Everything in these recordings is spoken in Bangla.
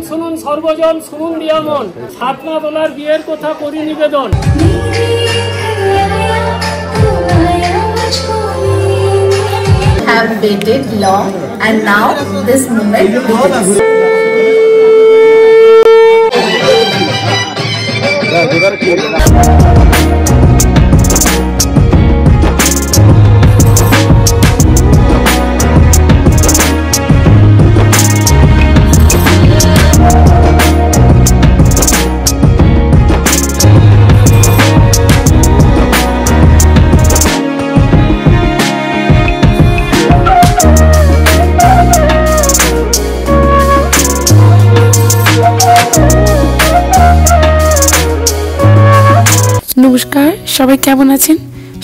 শুনুন সর্বজন, শুনুন দিয়ামন, ছাতনা তোলার বিয়ের কথা করি নিবেদন। Have waited long and now this moment begins. নমস্কার, সবাই কেমন আছেন?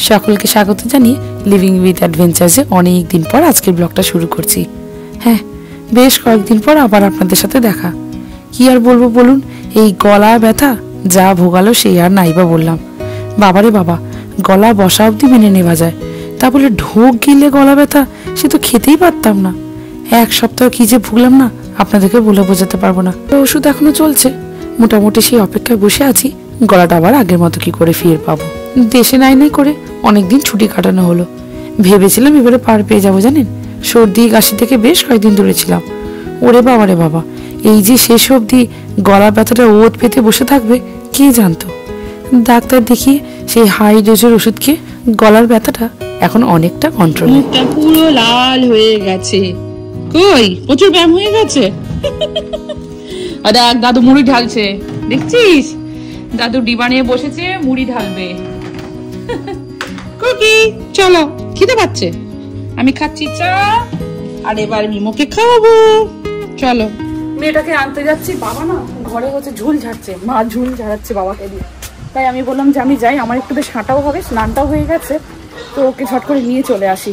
সকলকে স্বাগত জানিয়ে লিভিং উইথ অ্যাডভেঞ্চার্সে অনেক দিন পর আজকের ব্লগটা শুরু করছি। হ্যাঁ, বেশ কয়েকদিন পর আবার আপনাদের সাথে দেখা। কি আর বলবো বলুন, এই গলা ব্যথা যা ভোগালো সেই আর নাইবা বললাম। বাবারে বাবা, গলা বসা অবধি মেনে নেওয়া যায়, তা বলে ঢোক গিলে গলা ব্যথা, সে তো খেতেই পারতাম না। এক সপ্তাহ কি যে ভুগলাম না, আপনাদেরকে বলে বোঝাতে পারবো না। ওষুধ এখনো চলছে, মোটামুটি সেই অপেক্ষায় বসে আছি গলাটা আবার আগের মতো কি করে ফিরে পাবো। দেশে নাই নাই করে অনেকদিন ছুটি কাটানো হলো, ভেবেছিলাম এবারে পার পেয়ে যাবো। জানেন, সর্দি কাশি থেকে বেশ কয়েকদিন দূরে ছিলাম। ওরে বাবা রে বাবা, এই যে শেষ অবধি গলা ব্যথাটা ওত পেতে বসে থাকবে কে জানতো। ডাক্তার দেখিয়ে সেই হাই ডোজের ওষুধ খেয়ে গলার ব্যথাটা এখন অনেকটা কন্ট্রোল। মুখটা পুরো লাল হয়ে গেছে, কই প্রচুর ব্যায়াম হয়ে গেছে। দেখ দাদু মুড়ি ঢালছে, দেখছিস? দাদু ডিবা নিয়ে বসেছে, মুড়ি ঢালবে। কুকি চলো, খিদে পাচ্ছে, আমি খাচ্ছি চা, আর এবার মিমোকে খাওয়াবো। চলো। মেয়েটাকে আনতে যাচ্ছি, বাবা না ঘরে হচ্ছে ঝুল ঝাড়ছে, মা ঝুল ঝাড়াচ্ছে বাবাকে দিয়ে। তাই আমি বললাম যে আমি যাই, আমার একটু বেশ হাঁটাও হবে, স্নানটাও হয়ে গেছে, তো ওকে ঝট করে নিয়ে চলে আসি।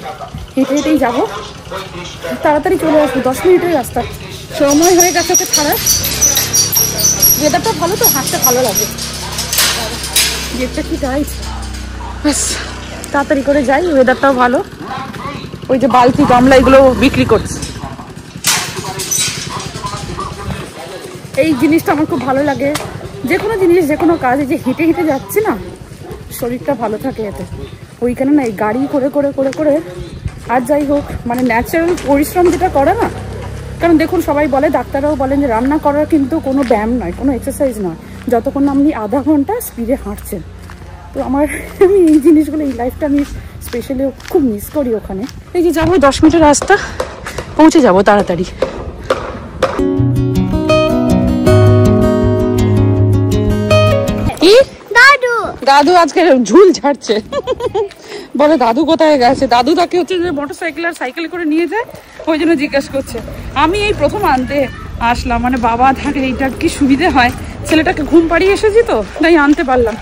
হেঁটে হেঁটেই যাবো, তাড়াতাড়ি চলে আসবো, 10 মিনিটের রাস্তা। সময় হয়ে গেছে ওকে ছাড়ার। ওয়েদারটা ভালো তো, হাঁটতে ভালো লাগে। গেটটা কি টাইট, ব্যাস তাড়াতাড়ি করে যাই। ওয়েদারটাও ভালো, ওই যে বালতি গামলা এগুলো বিক্রি করছে। এই জিনিসটা আমার খুব ভালো লাগে, যে কোনো জিনিস, যে কোনো কাজ, এই যে হেঁটে হেঁটে যাচ্ছি না, শরীরটা ভালো থাকে এতে। ওইখানে না এই গাড়ি করে করে করে করে আর যাই হোক, মানে ন্যাচারাল পরিশ্রম যেটা করে না। কারণ দেখুন, সবাই বলে, ডাক্তাররাও বলেন যে রান্না করার কিন্তু কোনো ব্যায়াম নয়, কোনো এক্সারসাইজ নয়, যতক্ষণ আপনি আধা ঘন্টা স্পিডে হাঁটছেন। তো আমি এই জিনিসগুলো, এই লাইফটা আমি স্পেশালি খুব মিস করি ওখানে। এই যে যাবো 10 মিনিটের রাস্তা, পৌঁছে যাবো তাড়াতাড়ি। দাদু আজকে ঝুল ঝাড়ছে। বলে দাদু কোথায় গেছে, দাদু তাকে হচ্ছে যে মোটরসাইকেল আর সাইকেল করে নিয়ে যায়, ওই জন্য জিজ্ঞেস করছে। আমি এই প্রথম আনতে আসলাম, মানে বাবা থাকলে এইটা কি সুবিধে হয়। ছেলেটাকে ঘুম পাড়িয়ে এসেছি তো, তাই আনতে পারলাম।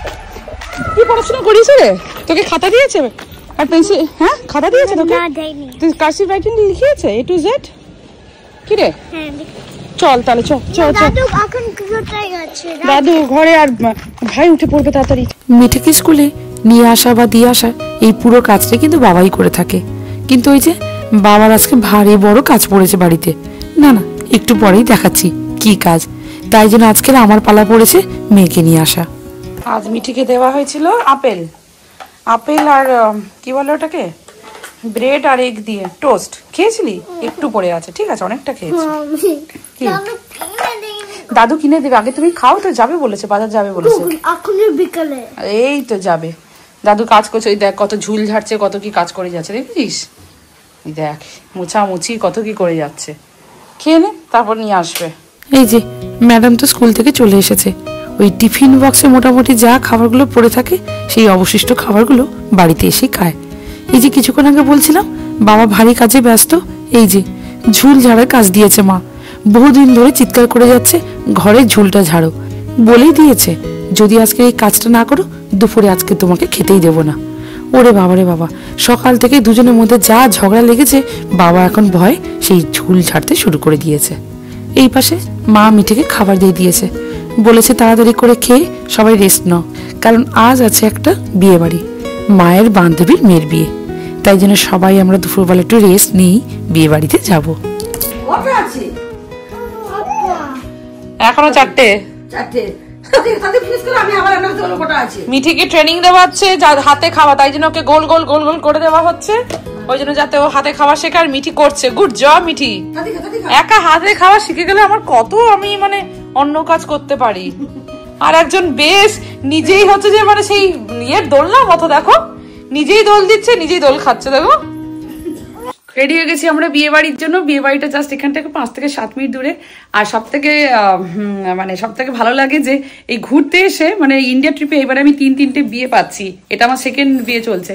কি পড়াশোনা করিস রে? তোকে খাতা দিয়েছে আর পেন্সিল? হ্যাঁ, খাতা দিয়েছে তোকে? তুই কার্সিভ রাইটিং লিখিয়েছে A to Z? কি রে? চল তাহলে, চল চল চল। দাদু ঘরে, আর ভাই উঠে পড়বে তাড়াতাড়ি। মিঠিকে স্কুলে নিয়ে আসা বা দিয়ে আসা, এই পুরো কাজটা কিন্তু বাবাই করে থাকে। কিন্তু ওই যে বাবার আজকে ভারী বড় কাজ পড়েছে বাড়িতে। না না, একটু পরেই দেখাচ্ছি কি কাজ। তাই জন্য আজকের আমার পালা পড়েছে মেয়েকে নিয়ে আসা। আজ মিঠিকে দেওয়া হয়েছিল আপেল আর কি বলে ওটাকে, ব্রেড আর এগ দিয়ে টোস্ট। খেয়েছিলি? একটু পড়ে আছে, ঠিক আছে, অনেকটা খেয়েছি। দাদু কিনে দেবে, আগে তুমি খাও তো। যাবে বলেছে, বাজার যাবে বলেছে বিকালে। এই তো যাবে, দাদু কাজ করছে। ওই দেখ কত ঝুল ঝাড়ছে, কত কি কাজ করে যাচ্ছে, দেখছিস? দেখ মোছামুছি কত কি করে যাচ্ছে। খেয়ে নে, তারপর নিয়ে আসবে। এই যে ম্যাডাম তো স্কুল থেকে চলে এসেছে। ওই টিফিন বক্সে মোটামুটি যা খাবারগুলো পড়ে থাকে, সেই অবশিষ্ট খাবারগুলো বাড়িতে এসে খায়। এই যে কিছুক্ষণ আগে বলছিলাম বাবা ভারী কাজে ব্যস্ত, এই যে ঝুল ঝাড়ার কাজ দিয়েছে মা। বহুদিন ধরে চিৎকার করে যাচ্ছে, ঘরে ঝুলটা ঝাড়ো। বলেই দিয়েছে, যদি আজকে এই কাজটা না করো, দুপুরে আজকে তোমাকে খেতেই দেবো না। ওরে বাবা রে বাবা, সকাল থেকে দুজনের মধ্যে যা ঝগড়া লেগেছে, বাবা এখন ভয় সেই ঝুল ঝাড়তে শুরু করে দিয়েছে। এই পাশে মা মিঠিকে খাবার দিয়ে দিয়েছে, বলেছে তাড়াতাড়ি করে খেয়ে সবাই রেস্ট নাও, কারণ আজ আছে একটা বিয়ে বাড়ি, মায়ের বান্ধবীর মেয়ের বিয়ে। তাই জন্য সবাই আমরা দুপুরবেলা একটু রেস্ট নিই, বিয়ে বাড়িতে যাবো। এখনো 4টে। মিঠিকে ট্রেনিং দেওয়া হচ্ছে, হাতে খাওয়া, তাই জন্য ওকে গোল গোল গোল গোল করে দেওয়া হচ্ছে, ওই জন্য যাতে ও হাতে খাওয়া শেখে। আর মিঠি করছে, গুড জব মিঠি। একা হাতে খাওয়া শিখে গেলে আমার কত আমি মানে অন্য কাজ করতে পারি। আর একজন বেশ নিজেই হচ্ছে যে মানে সেই ইয়ের দোলনা মতো, দেখো নিজেই দোল দিচ্ছে, নিজেই দোল খাচ্ছে। দেখো রেডি হয়ে গেছি আমরা বিয়ে বাড়ির জন্য। বিয়ে বাড়িটা জাস্ট এখান থেকে 5 থেকে 7 মিনিট দূরে। আর সব থেকে ভালো লাগে যে এই ঘুরতে এসে মানে ইন্ডিয়া ট্রিপে এবারে আমি 3-3টে বিয়ে পাচ্ছি। এটা আমার সেকেন্ড বিয়ে চলছে।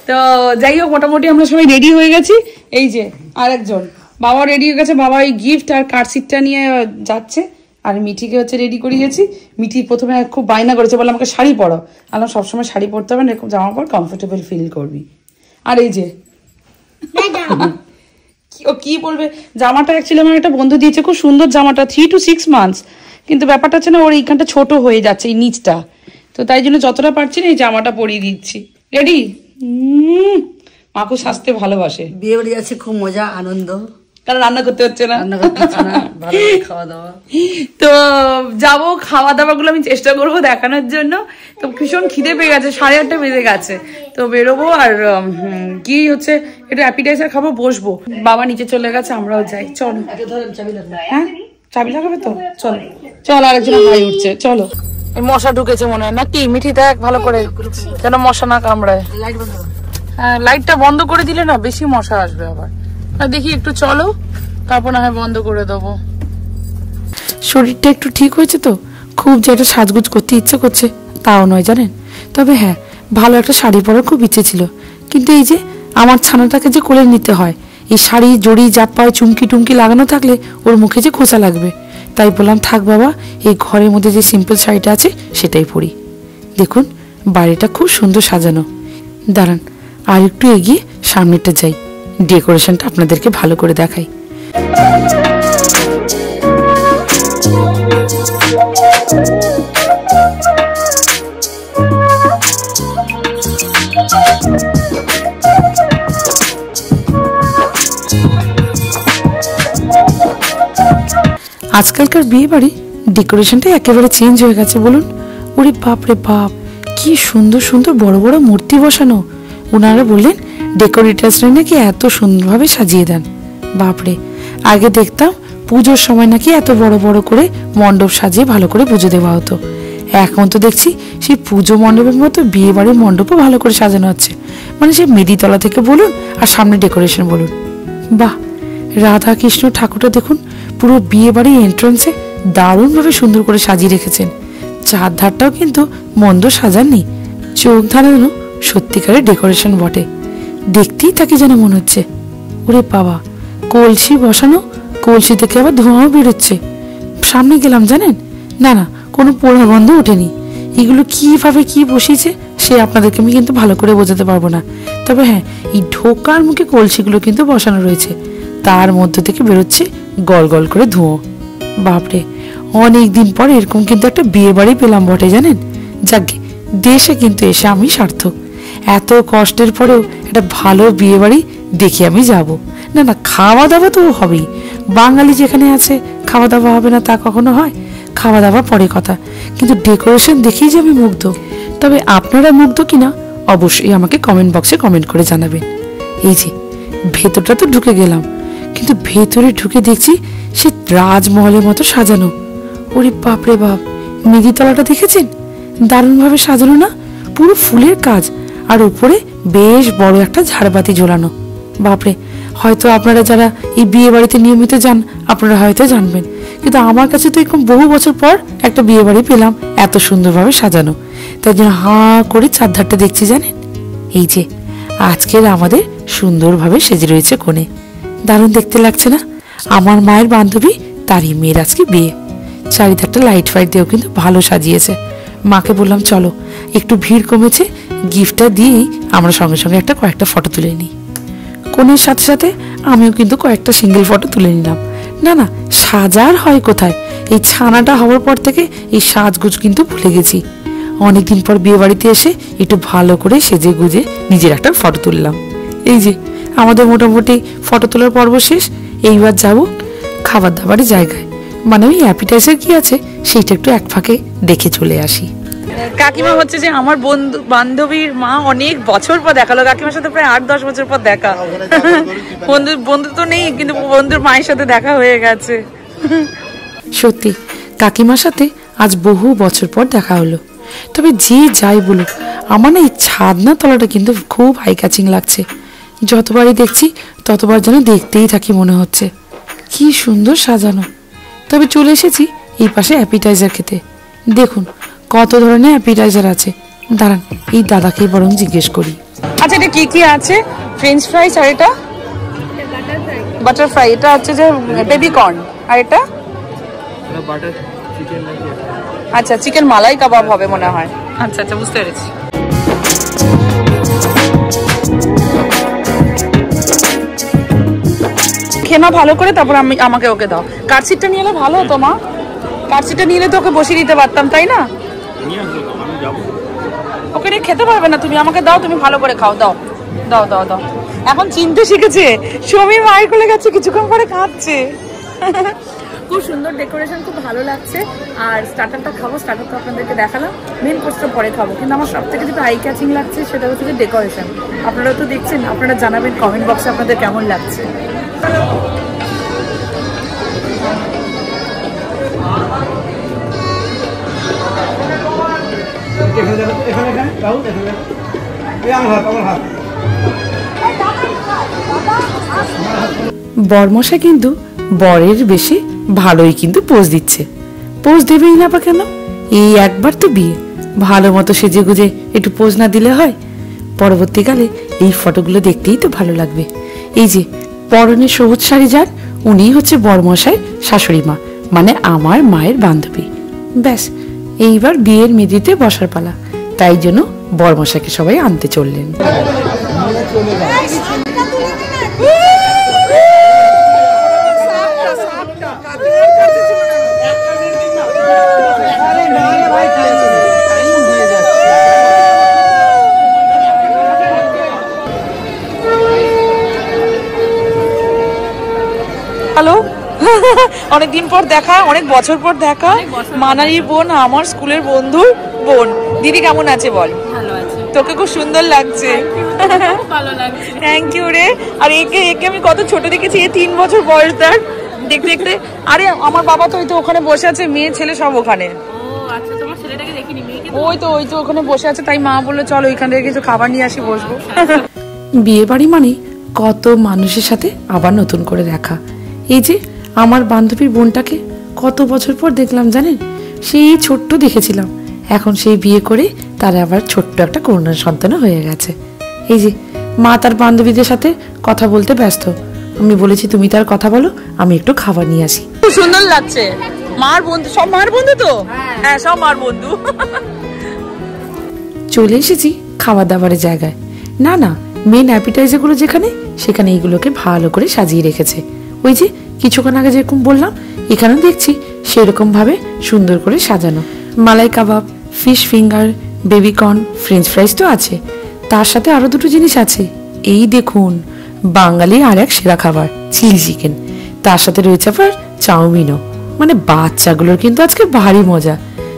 তো যাই হোক, মোটামুটি আমরা সবাই রেডি হয়ে গেছি। এই যে আরেকজন বাবা রেডি হয়ে গেছে, বাবা এই গিফট আর কার্ডশিটটা নিয়ে যাচ্ছে। আর মিঠিকে হচ্ছে রেডি করিয়েছি। মিঠি প্রথমে খুব বায়না করেছে, বলে আমাকে শাড়ি পরো। আমরা সবসময় শাড়ি পরতে হবে না, এরকম জামা পর কমফোর্টেবল ফিল করবি। আর এই যে ও কি বলবে, জামাটা অ্যাকচুয়ালি আমার একটা বন্ধু দিয়েছে, খুব সুন্দর জামাটা, 3 to 6 months, কিন্তু ব্যাপারটা হচ্ছে না ওর এইখানটা ছোট হয়ে যাচ্ছে এই নিচটা, তো তাই জন্য যতটা পারছি না এই জামাটা পরিয়ে দিচ্ছি। রেডি? মাকু সাজতে ভালোবাসে। বিয়ে বাড়ি আছে, খুব মজা আনন্দ, কারণ রান্না করতে হচ্ছে না, ভালো খাওয়া দাওয়া। তো যাবো, খাওয়া দাওয়া গুলো আমি চেষ্টা করবো দেখানোর জন্য। তো ভীষণ খিদে পেয়ে গেছে, 8:30 বেজে গেছে, তো বেরোবো। আর কি হচ্ছে একটু অ্যাপিটাইজার খাবো, বসবো। বাবা নিচে চলে গেছে, আমরাও যাই। চলো। হ্যাঁ চাবি লাগাবে তো? চলো চলো, আরেকজন ভাই উঠছে, চলো। মশা ঢুকেছে মনে হয়, না কি মিঠি? দেখ ভালো করে যেন মশা না কামড়ায়। হ্যাঁ লাইটটা বন্ধ করে দিলে না বেশি মশা আসবে আবার। দেখি একটু চলো, তারপর না হয় বন্ধ করে দেবো। শরীরটা একটু ঠিক হয়েছে তো, খুব যে একটা সাজগুজ করতে ইচ্ছে করছে তাও নয় জানেন। তবে হ্যাঁ, ভালো একটা শাড়ি পরার খুব ইচ্ছে ছিল, কিন্তু এই যে আমার ছানাটাকে যে কোলে নিতে হয়, এই শাড়ি জড়ি জাপায় চুমকি টুমকি লাগানো থাকলে ওর মুখে যে খোঁচা লাগবে, তাই বললাম থাক বাবা, এই ঘরের মধ্যে যে সিম্পল শাড়িটা আছে সেটাই পরি। দেখুন বাড়িটা খুব সুন্দর সাজানো। দাঁড়ান আর একটু এগিয়ে সামনেটা যাই, ডেকোরেশনটা আপনাদেরকে ভালো করে দেখাই। আজকালকার বিয়ে বাড়ি ডেকোরেশনটা একেবারে চেঞ্জ হয়ে গেছে বলুন। ওরে বাপ রে বাপ, কি সুন্দর সুন্দর বড় বড় মূর্তি বসানো। ওনারা বললেন ডেকোরেটার্সরা নাকি এত সুন্দরভাবে সাজিয়ে দেন। বাপরে, আগে দেখতাম পুজোর সময় নাকি এত বড় বড় করে মণ্ডপ সাজিয়ে ভালো করে পুজো দেওয়া হতো। এখন তো দেখছি সেই পুজো মণ্ডপের মতো বিয়ে বাড়ির মণ্ডপও ভালো করে সাজানো হচ্ছে। মানে সে মেদিতলা থেকে বলুন আর সামনে ডেকোরেশন বলুন, বাহ। রাধা কৃষ্ণ ঠাকুরটা দেখুন পুরো বিয়ে বাড়ির এন্ট্রান্সে দারুণভাবে সুন্দর করে সাজিয়ে রেখেছেন। চারধারটাও কিন্তু মন্দ সাজাননি, চোখ ধাঁধানো সত্যিকারের ডেকোরেশন বটে। দেখতেই তাকে যেন মনে হচ্ছে। ওরে বাবা, কলসি বসানো, কলসি থেকে আবার ধোঁয়াও বেরোচ্ছে। সামনে গেলাম জানেন, না না কোনো পোড়া গন্ধ ওঠেনি। এগুলো কিভাবে কি বসিয়েছে সে আপনাদেরকে আমি কিন্তু ভালো করে বোঝাতে পারবো না। তবে হ্যাঁ, এই ঢোকার মুখে কলসিগুলো কিন্তু বসানো রয়েছে, তার মধ্য থেকে বেরোচ্ছে গল গল করে ধোঁয়া। বাপরে, অনেক দিন পর এরকম কিন্তু একটা বিয়ে বাড়ি পেলাম বটে জানেন। যাকে দেশে কিন্তু এসে আমি সার্থক। এত কষ্টের পরেও একটা ভালো বিয়ে বাড়ি দেখে আমি যাব। না না, খাওয়া দাওয়া তো হবেই, বাঙালি যেখানে আছে খাওয়া দাওয়া হবে না তা কখনো হয়? খাওয়া দাওয়া পরে কথা, কিন্তু ডেকোরেশন দেখেই যে আমি মুগ্ধ। তবে আপনারা মুগ্ধ কিনা অবশ্যই আমাকে কমেন্ট বক্সে কমেন্ট করে জানাবেন। এই যে ভেতরটা তো ঢুকে গেলাম, কিন্তু ভেতরে ঢুকে দেখছি সে রাজমহলের মতো সাজানো। ওরে বাপরে বাপ, মেদিতলাটা দেখেছেন? দারুণভাবে সাজানো না, পুরো ফুলের কাজ, আর উপরে বেশ বড় একটা ঝাড়বাতি ঝোলানো। বাপরে, হয়তো আপনারা যারা এই বিয়ে বাড়িতে নিয়মিত যান আপনারা হয়তো জানবেন, কিন্তু আমার কাছে তো এরকম বহু বছর পর একটা বিয়ে বাড়ি পেলাম এত সুন্দরভাবে সাজানো। তাই জন্য হাঁ করে চারধারটা দেখছি জানেন। এই যে আজকের আমাদের সুন্দরভাবে সেজে রয়েছে কোণে, দারুণ দেখতে লাগছে না? আমার মায়ের বান্ধবী, তারই মেয়ের আজকে বিয়ে। চারিধারটা লাইট ফাইট দিয়েও কিন্তু ভালো সাজিয়েছে। মাকে বললাম চলো, একটু ভিড় কমেছে, গিফটটা দিয়েই আমরা সঙ্গে সঙ্গে কয়েকটা ফটো তুলে নিই। কোণের সাথে সাথে আমিও কিন্তু কয়েকটা সিঙ্গেল ফটো তুলে নিলাম। না না, সাজার হয় কোথায়, এই ছানাটা হওয়ার পর থেকে এই সাজগুজ কিন্তু ভুলে গেছি। অনেকদিন পর বিয়ে বাড়িতে এসে একটু ভালো করে সেজে গুজে নিজের একটা ফটো তুললাম। এই যে আমাদের মোটামুটি ফটো তোলার পর্ব শেষ। এইবার যাব খাবার দাবারের জায়গায়। মানে ওই অ্যাপিটাইজার কি আছে সেইটা একটু এক ফাঁকে দেখে চলে আসি। কাকিমা হচ্ছে যে আমার বন্ধু বান্ধবীর মা, অনেক বছর পর দেখালো। কাকিমার সাথে প্রায় 8-10 বছর পর দেখা। বন্ধু তো নেই, কিন্তু বন্ধুর মায়ের সাথে দেখা হয়ে গেছে। সত্যি কাকিমার সাথে আজ বহু বছর পর দেখা হলো। তবে যে যাই বলুক, আমার না এই ছাদনা তলাটা কিন্তু খুব হাই ক্যাচিং লাগছে। যতবারই দেখছি ততবার যেন দেখতেই থাকি মনে হচ্ছে। কি সুন্দর সাজানো। তবে চলে এসেছি এই পাশে অ্যাপিটাইজার খেতে। দেখুন কত ধরনের অ্যাপিটাইজার আছে। দাঁড়ান এই দাদাকেই বরং জিজ্ঞেস করি। আচ্ছা এটা কি কি আছে? ফ্রেঞ্চ ফ্রাইস, আর এটা বাটার ফ্রাই, এটা হচ্ছে যে বেবি কর্ন, আর এটা আচ্ছা চিকেন মালাই কাবাব হবে মনে হয়। আচ্ছা আচ্ছা বুঝতে পেরেছি। খেমা ভালো করে, তারপর আমাকে ওকে দাও। কার্ডশিটটা নিয়ে এলে ভালো হতো মা। কার্ডশিটটা নিয়ে এলে তো ওকে বসিয়ে দিতে পারতাম, তাই না? ওকে নিয়ে খেতে পারবে না তুমি, আমাকে দাও, তুমি ভালো করে খাও। দাও দাও দাও দাও। এখন চিনতে শিখেছে। সমীর মায়ের কোলে গেছে, কিছুক্ষণ পরে খাচ্ছে। খুব সুন্দর ডেকোরেশন, খুব ভালো লাগছে। আর স্টার্টারটা খাবো, স্টার্টারটা আপনাদেরকে দেখালাম, মেন কোর্সটা পরে খাবো। কিন্তু আমার সব থেকে যেটা আই ক্যাচিং লাগছে সেটা হচ্ছে যে ডেকোরেশন। আপনারা তো দেখছেন, আপনারা জানাবেন কমেন্ট বক্সে আপনাদের কেমন লাগছে। বরমশা কিন্তু বরের বেশি ভালোই কিন্তু পোজ দিচ্ছে। পোজ দেবেই না বা কেন? এই একবার তো বিয়ে, ভালো মতো সেজে গুজে একটু পোজ না দিলে হয়? পরবর্তীকালে এই ফটোগুলো দেখতেই তো ভালো লাগবে। এই যে পরনে সবুজ শাড়ি যার, উনি হচ্ছে বরমশাই শাশুড়ি মা, মানে আমার মায়ের বান্ধবী। ব্যাস এইবার বিয়ের মেদিতে বসার পালা। তাই জন্য বরমশাইকে সবাই আনতে চললেন। হ্যালো, অনেকদিন পর দেখা, অনেক বছর পর দেখা। মানালির বোন, আমার স্কুলের বন্ধুর বোন। দিদি কেমন আছে বল? ভালো আছে। তোকে খুব সুন্দর লাগছে। ভালো লাগছে। থ্যাংক ইউ রে। আর একে আমি কত ছোট দেখেছি, 3 বছর বয়স তার। দেখতে দেখতে, আরে আমার বাবা তো ওই তো ওখানে বসে আছে, মেয়ে ছেলে সব ওখানে। ও আচ্ছা, তোমার ছেলেটাকে দেখিনি, মেয়েকে ওই তো ওখানে বসে আছে। তাই মা বললো চলো ওইখান থেকে কিছু খাবার নিয়ে আসি, বসবো। বিয়ে বাড়ি মানে কত মানুষের সাথে আবার নতুন করে দেখা। এই যে আমার বান্ধবীর বোনটাকে কত বছর পর দেখলাম জানেন? সেই ছোট্ট দেখেছিলাম, এখন সেই বিয়ে করে তার আবার ছোট্ট একটা কন্যা সন্তানও হয়ে গেছে। এই যে মা তার বান্ধবীদের সাথে কথা বলতে ব্যস্ত। আমি বলেছি তুমি তার কথা বলো, আমি একটু খাবার নিয়ে আসি। খুব সুন্দর লাগছে। মার বন্ধু, সব মার বন্ধু তো? হ্যাঁ সব মার বন্ধু। চলে এসেছি খাবার দাবারের জায়গায়। না মেন অ্যাপিটাইজার গুলো যেখানে, সেখানে এইগুলোকে ভালো করে সাজিয়ে রেখেছে। ওই যে কিছুক্ষণ আগে যেরকম বললাম, এখানেও দেখছি সেরকম ভাবে সুন্দর করে সাজানো। Malai kebab, fish finger, baby corn, french fries তো আছে, তার সাথে আরো দুটো জিনিস আছে। এই দেখুন বাঙালি আর এক সেরা খাবার, চিলি চিকেন। তার সাথে রয়েছে আবার চাউমিনও। মানে বাচ্চাগুলোর কিন্তু আজকে ভারী মজা।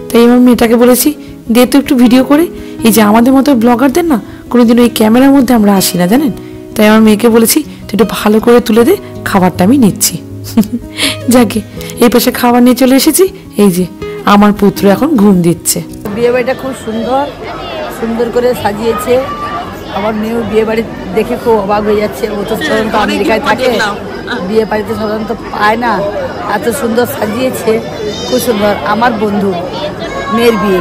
তাই আমার মেয়েটাকে বলেছি দে তো একটু ভিডিও করে। এই যে আমাদের মতো ব্লগারদের না কোনোদিন ওই ক্যামেরার মধ্যে আমরা আসি না জানেন। তাই আমার মেয়েকে বলেছি তুই একটু ভালো করে তুলে দে, খাবারটা আমি নিচ্ছি। যাকে এই পাশে খাবার নিয়ে চলে এসেছি। এই যে আমার পুত্র এখন ঘুম দিচ্ছে। বিয়ে বাড়িটা খুব সুন্দর করে সাজিয়েছে। আমার মেয়েও বিয়ে বাড়ি দেখে খুব অবাক হয়ে যাচ্ছে। ও তো সাধারণত আমেরিকায় থাকে, বিয়ে বাড়িতে সাধারণত পায় না। এত সুন্দর সাজিয়েছে, খুব সুন্দর। আমার বন্ধু মেয়ের বিয়ে,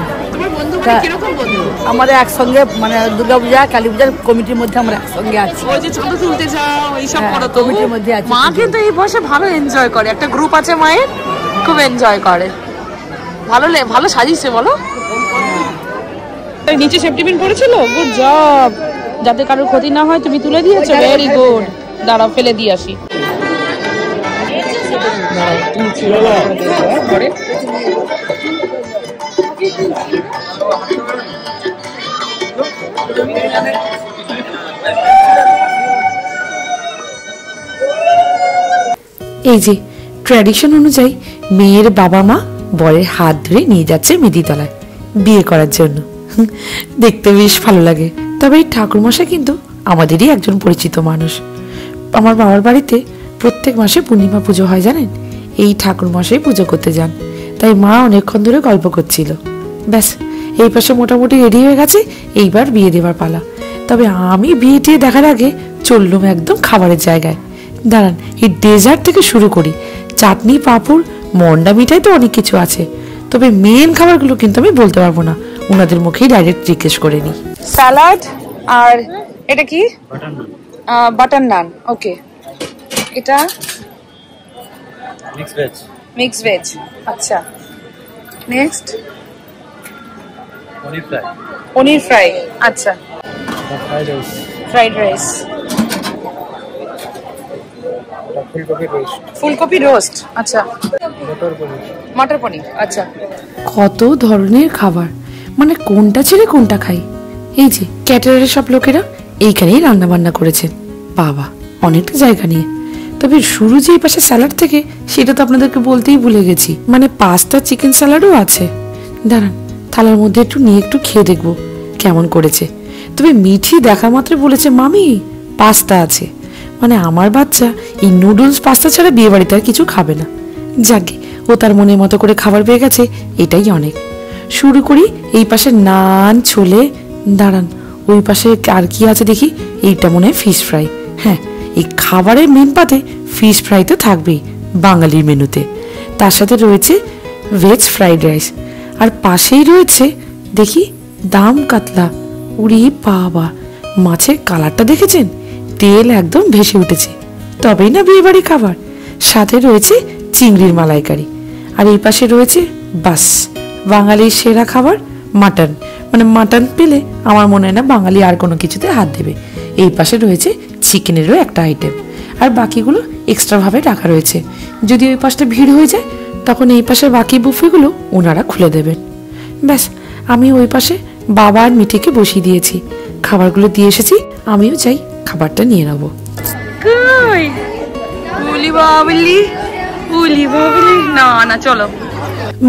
আমাদের একসঙ্গে মানে দুর্গাপূজা কালী পূজার কমিটির মধ্যে আমরা একসঙ্গে আছি। ওই যে চাঁদা তুলতে যাও এইসব করো তো, কমিটির মধ্যে আছি। মা কিন্তু এই বয়সে ভালো এনজয় করে, একটা গ্রুপ আছে মায়ের, খুব এনজয় করে। ভালো সাজিয়েছে বলো। নিচে সেফটি পিন পড়েছিল, গুড জব। যাতে কারোর ক্ষতি না হয় তুমি তুলে দিয়েছো, ভেরি গুড। দাঁড়াও ফেলে দিয়ে আসি। এই যে ট্র্যাডিশন অনুযায়ী মেয়ের বাবা মা বরের হাত ধরে নিয়ে যাচ্ছে মেদিতলায় বিয়ে করার জন্য। দেখতে বেশ ভালো লাগে। তবে এই ঠাকুরমশাই কিন্তু আমাদেরই একজন পরিচিত মানুষ। আমার বাবার বাড়িতে প্রত্যেক মাসে পূর্ণিমা পুজো হয় জানেন, এই ঠাকুরমশাই পুজো করতে যান। তাই মা অনেকক্ষণ ধরে গল্প করছিল। ব্যাস এই পাশে মোটামুটি রেডি হয়ে গেছে, এইবার বিয়ে দেওয়ার পালা। তবে আমি বিয়ে টিয়ে দেখার আগে চললুম একদম খাবারের জায়গায়। দাঁড়ান, এই ডেজার্ট থেকে শুরু করি। চাটনি, পাঁপড়, মন্ডা, মিঠাই তো অনেক কিছু আছে। তবে মেন খাবারগুলো কিন্তু আমি বলতে পারবো না, ওনাদের মুখেই ডাইরেক্ট জিজ্ঞেস করে নিই। স্যালাড আর এটা কি? বাটার নান। ওকে, এটা মিক্স ভেজ। আচ্ছা, নেক্সট পনির ফ্রাই। আচ্ছা, ফ্রাইড রাইস, ফুলকপি রোস্ট। আচ্ছা, মটর পনির। আচ্ছা, কত ধরনের খাবার, মানে কোনটা ছেড়ে কোনটা খাই। এই যে ক্যাটারারের সব লোকেরা এইখানেই রান্না বান্না করেছেন। বাবা, অনেকটা জায়গা নিয়ে। তবে শুরু যে এই পাশে স্যালাড থেকে, সেটা তো আপনাদেরকে বলতেই ভুলে গেছি। মানে পাস্তা চিকেন স্যালাডও আছে। দাঁড়ান, থালার মধ্যে একটু নিয়ে একটু খেয়ে দেখবো কেমন করেছে। তবে মিঠি দেখা মাত্র বলেছে, মামি পাস্তা আছে। মানে আমার বাচ্চা এই নুডলস পাস্তা ছাড়া বিয়ে বাড়িতে আর কিছু খাবে না। যাকে ও তার মনের মতো করে খাবার পেয়ে গেছে, এটাই অনেক। শুরু করি এই পাশে নান, ছোলে। দাঁড়ান, ওই পাশে আর কি আছে দেখি। এইটা মনে হয় ফিশ ফ্রাই। হ্যাঁ, এই খাবারের মেন পাতে ফিশ ফ্রাই তো থাকবেই বাঙালির মেনুতে। তার সাথে রয়েছে ভেজ ফ্রাইড রাইস, আর পাশেই রয়েছে দেখি দাম কাতলা। উড়ি বাবা, মাছের কালারটা দেখেছেন? তেল একদম ভেসে উঠেছে। তবেই না বিয়ে বাড়ি খাবার। সাথে রয়েছে চিংড়ির মালাইকারি। আর এই পাশে রয়েছে বাস বাঙালির সেরা খাবার, মাটন। মানে মাটন পেলে আমার মনে হয় না বাঙালি আর কোনো কিছুতে হাত দেবে। এই পাশে রয়েছে চিকেনেরও একটা আইটেম, আর বাকিগুলো এক্সট্রাভাবে রাখা রয়েছে। যদি ওই পাশটা ভিড় হয়ে যায়, তখন এই পাশে বাকি বুফেগুলো ওনারা খুলে দেবেন। ব্যাস, আমি ওই পাশে বাবা আর মিঠিকে বসিয়ে দিয়েছি। খাবারগুলো দিয়ে এসেছি, আমিও চাই খাবারটা নিয়ে নেবো। না না, চলো।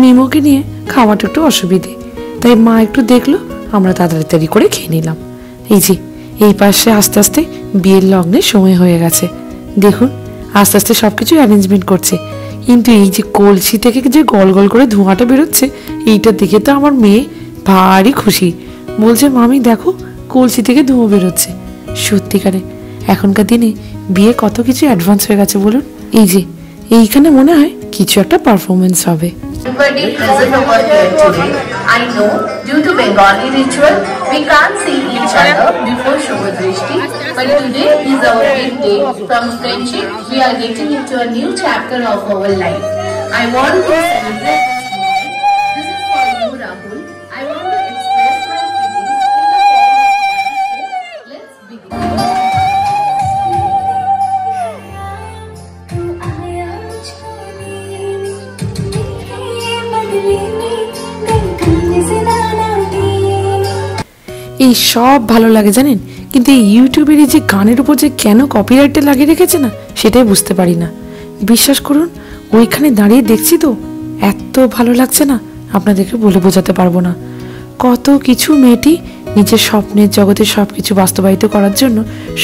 মিমোকে নিয়ে খাওয়াটা একটু অসুবিধে, তাই মা একটু দেখলো, আমরা তাড়াতাড়ি করে খেয়ে নিলাম। এই যে এই পাশে আস্তে আস্তে বিয়ের লগ্নের সময় হয়ে গেছে। দেখুন আস্তে আস্তে সবকিছু অ্যারেঞ্জমেন্ট করছে। কিন্তু এই যে কলসি থেকে যে গল গল করে ধোঁয়াটা বেরোচ্ছে, এইটা দেখে তো আমার মেয়ে ভারী খুশি। বলছে, মামি দেখো কলসি থেকে ধোঁয়া বেরোচ্ছে। সত্যিকারে এখনকার দিনে বিয়ে কত কিছু অ্যাডভান্স হয়ে গেছে বলুন। এই যে এইখানে মনে হয় কিছু একটা পারফরমেন্স হবে। Everybody present over here today. I know due to Bengali ritual, we can't see each other before Shubha Drishti, but today is our big day. From friendship, we are getting into a new chapter of our life. I want to celebrate this moment. This is for you, Rahul. I want to express my feelings in the form of let's begin. এই সব ভালো লাগে জানেন, কিন্তু এই ইউটিউবের এই যে গানের উপর যে কেন কপিরাইটটা লাগিয়ে রেখেছে না, সেটাই বুঝতে পারি না। বিশ্বাস করুন, ওইখানে দাঁড়িয়ে দেখছি তো এত ভালো লাগছে না, আপনাদেরকে বলে বোঝাতে পারবো না। কত কিছু মেয়েটি নিজের স্বপ্নের জগতে সব কিছু বাস্তবায়িত করার জন্য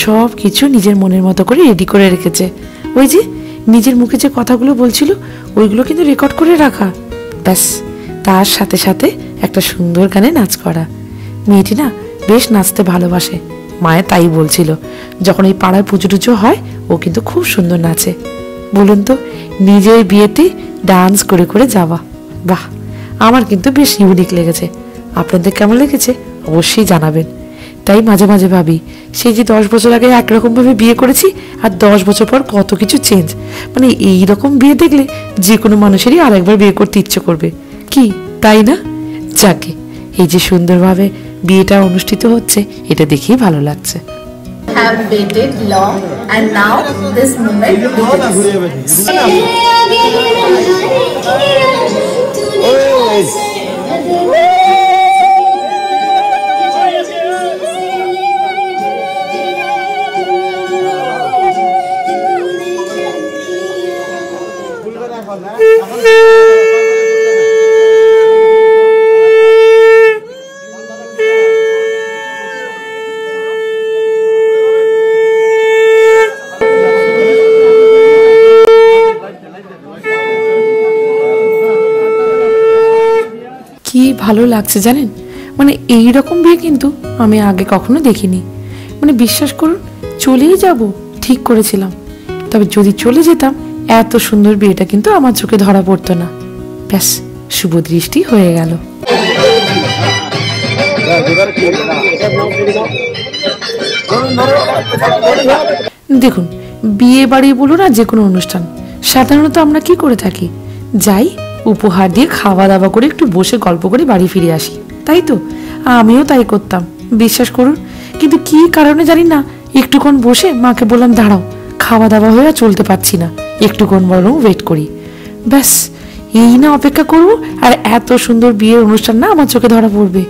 সব কিছু নিজের মনের মতো করে রেডি করে রেখেছে। ওই যে নিজের মুখে যে কথাগুলো বলছিল, ওইগুলো কিন্তু রেকর্ড করে রাখা। ব্যাস, তার সাথে সাথে একটা সুন্দর গানে নাচ করা। মেয়েটি না বেশ নাচতে ভালোবাসে, মায়ে তাই বলছিল। যখন এই পাড়ায় পুজো টুজো হয়, ও কিন্তু খুব সুন্দর নাচে। বলুন তো, নিজের বিয়েতে ডান্স করে করে যাওয়া, বাহ! আমার কিন্তু বেশ ইউনিক লেগেছে। আপনাদের কেমন লেগেছে অবশ্যই জানাবেন। তাই মাঝে মাঝে ভাবি, সেই যে 10 বছর আগে একরকমভাবে বিয়ে করেছি, আর 10 বছর পর কত কিছু চেঞ্জ। মানে এইরকম বিয়ে দেখলে যে কোনো মানুষেরই আরেকবার বিয়ে করতে ইচ্ছে করবে, কি তাই না? যাকে এই যে সুন্দরভাবে বিয়েটা অনুষ্ঠিত হচ্ছে, এটা দেখেই ভালো লাগছে। Have waited long and now this moment begins. কি ভালো লাগছে জানেন, মানে এই রকম বিয়ে কিন্তু আমি আগে কখনো দেখিনি। মানে বিশ্বাস করুন, চলেই যাব ঠিক করেছিলাম, তবে যদি চলে যেতাম এত সুন্দর বিয়েটা কিন্তু আমার চোখে ধরা পড়তো না। ব্যাস, শুভ দৃষ্টি হয়ে গেল। দেখুন, বিয়ে বাড়ি বলুন না যে কোনো অনুষ্ঠান, সাধারণত আমরা কি করে থাকি, যাই উপহার দিয়ে খাওয়া দাওয়া করে একটু বসে গল্প করে বাড়ি ফিরে আসি, তাই তো? আমিও তাই করতাম, বিশ্বাস করুন। কিন্তু কি কারণে জানি না, একটুক্ষণ বসে মাকে বললাম দাঁড়াও, খাওয়া দাওয়া হয়ে চলতে পারছি না, একটুক্ষণ বরং ওয়েট করি। ব্যাস, এই না অপেক্ষা করব আর এত সুন্দর বিয়ের অনুষ্ঠান না আমার চোখে ধরা পড়বে।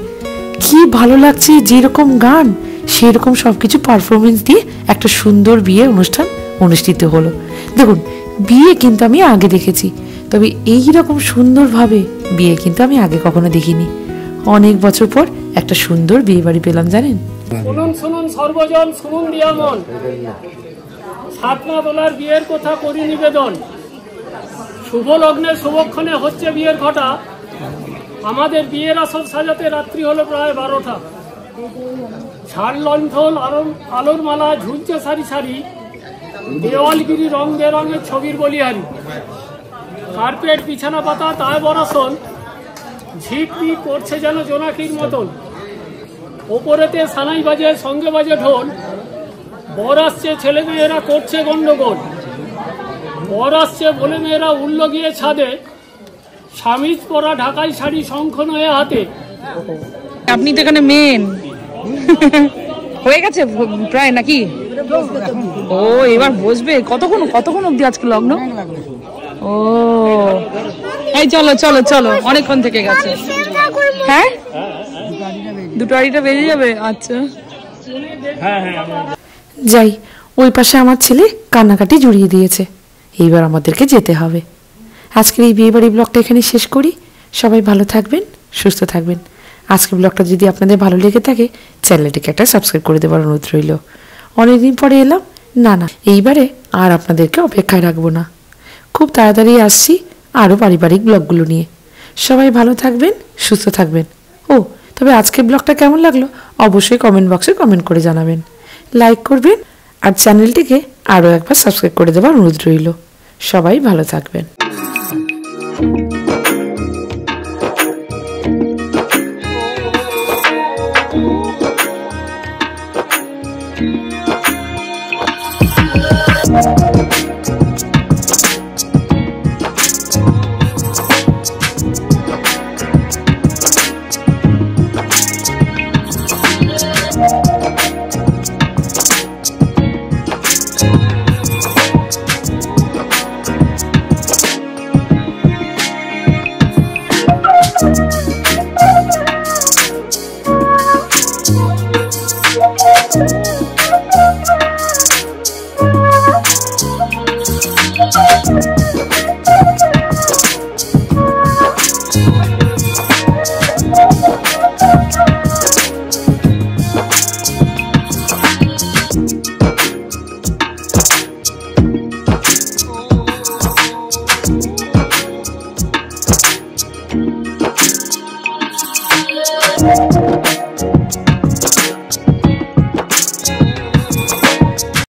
কি ভালো লাগছে, যেরকম গান সেরকম সবকিছু পারফরমেন্স দিয়ে একটা সুন্দর বিয়ে অনুষ্ঠান অনুষ্ঠিত হলো। দেখুন, বিয়ে কিন্তু আমি আগে দেখেছি, তবে এই রকম সুন্দরভাবে বিয়ে কিন্তু আমি আগে কখনো দেখিনি। অনেক বছর পর একটা সুন্দর বিয়ে বাড়ি পেলাম জানেন। শুনুন শুনুন সর্বজন, শুনুন দিয়ামন, সাতনা তোলার বিয়ের কথা করি নিবেদন। শুভ লগ্নের শুভক্ষণে হচ্ছে বিয়ের ঘটা। আমাদের বিয়ের আসর সাজাতে রাত্রি হলো প্রায় 12টা। ঝাড় লণ্ঠন, আলোর মালা ঝুলছে সারি সারি, দেওয়ালগিরি রং বেরঙের ছবির বলিহারি। কার্পেট বিছানা পাতা তাই বরসন, ঝিকপিক করছে যেন জোনাকির মতন। ওপরেতে সানাই বাজে, সঙ্গে বাজে ঢোল। বর আসছে, ছেলে মেয়েরা করছে গন্ডগোল। বর আসছে বলে মেয়েরা উঠল গিয়ে ছাদে, স্বামীজ পরা ঢাকাই শাড়ি শঙ্খ নয়ে হাতে। আপনি তো এখানে মেন হয়ে গেছে প্রায় নাকি? ও, এবার বসবে কতক্ষণ অব্দি আজকে লগ্ন? ও, এই চলো চলো চলো, অনেকক্ষণ থেকে গেছে। হ্যাঁ, 2:30 বেজে যাবে। আচ্ছা যাই, ওই পাশে আমার ছেলে কান্নাকাটি জড়িয়ে দিয়েছে, এইবার আমাদেরকে যেতে হবে। আজকের এই বিয়ে বাড়ি ব্লগটা এখানে শেষ করি। সবাই ভালো থাকবেন, সুস্থ থাকবেন। আজকের ব্লগটা যদি আপনাদের ভালো লেগে থাকে, চ্যানেলটিকে একটা সাবস্ক্রাইব করে দেওয়ার অনুরোধ রইল। অনেকদিন পরে এলাম, না এইবারে আর আপনাদেরকে অপেক্ষায় রাখবো না, খুব তাড়াতাড়ি আসছি আরও পারিবারিক ব্লগগুলো নিয়ে। সবাই ভালো থাকবেন, সুস্থ থাকবেন। ও, তবে আজকের ব্লগটা কেমন লাগলো অবশ্যই কমেন্ট বক্সে কমেন্ট করে জানাবেন, লাইক করবেন আর চ্যানেলটিকে আরও একবার সাবস্ক্রাইব করে দেওয়ার অনুরোধ রইল। সবাই ভালো থাকবেন।